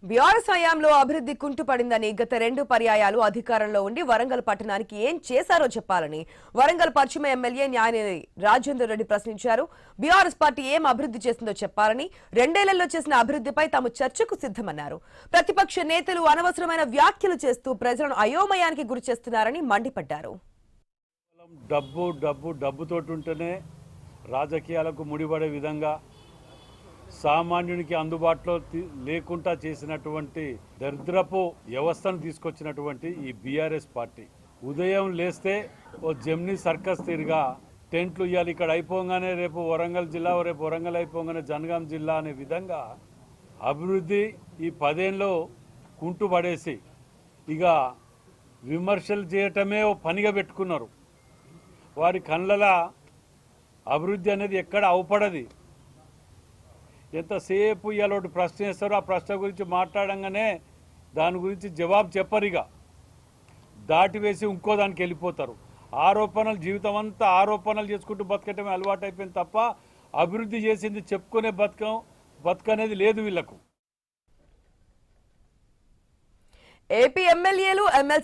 BRS హయాంలో అభివృద్ధి కుంటుపడిందని గత 2 పర్యాయాలు అధికారంలో ఉండి వరంగల్ పట్టణానికి ఏం చేశారో చెప్పాలని వరంగల్ పశ్చిమ ఎమ్మెల్యే న్యాయనిధి రాజేందర్ రెడ్డి ప్రశ్నించారు. బీఆర్ఎస్ పార్టీ ఏం అభివృద్ధి చేసిందో చెప్పాలని, 2 ఏళ్లలో చేసిన అభివృద్ధిపై తాము చర్చకు సిద్ధమన్నారు. ప్రతిపక్ష నేతలు అనవసరమైన వ్యాఖ్యలు చేస్తూ ప్రజలను అయోమయానికి గురి చేస్తున్నారని మండిపడ్డారు. డబ్బుతోటి ఉంటేనే రాజకీయాలకు ముడిపడే విధంగా సామాన్యునికి అందుబాటులో లేకుండా చేసినటువంటి దరిద్రపు వ్యవస్థను తీసుకొచ్చినటువంటి ఈ బీఆర్ఎస్ పార్టీ ఉదయం లేస్తే ఓ జెమ్నీ సర్కస్ తీరుగా టెంట్లు ఇవ్వాలి, ఇక్కడ అయిపోగానే రేపు వరంగల్ జిల్లా, రేపు వరంగల్ అయిపోగానే జనగాం జిల్లా అనే విధంగా అభివృద్ధి ఈ 10 ఏళ్ళలో కుంటుపడేసి ఇక విమర్శలు చేయటమే ఓ పనిగా పెట్టుకున్నారు. వారి కళ్ళల అభివృద్ధి అనేది ఎక్కడ అవపడది. ఎంతసేపు ఇవాళ ఒకటి ప్రశ్న వేస్తారో ఆ ప్రశ్న గురించి మాట్లాడంగానే దాని గురించి జవాబు చెప్పరిగా దాటివేసి ఇంకో దానికి వెళ్ళిపోతారు. ఆరోపణలు, జీవితం అంతా ఆరోపణలు చేసుకుంటూ బతకటమే అలవాటు అయిపోయింది తప్ప అభివృద్ధి చేసింది చెప్పుకునే బతకనేది లేదు వీళ్లకు. ఏపీ ఎమ్మెల్యేలు ఎమ్మెల్సీ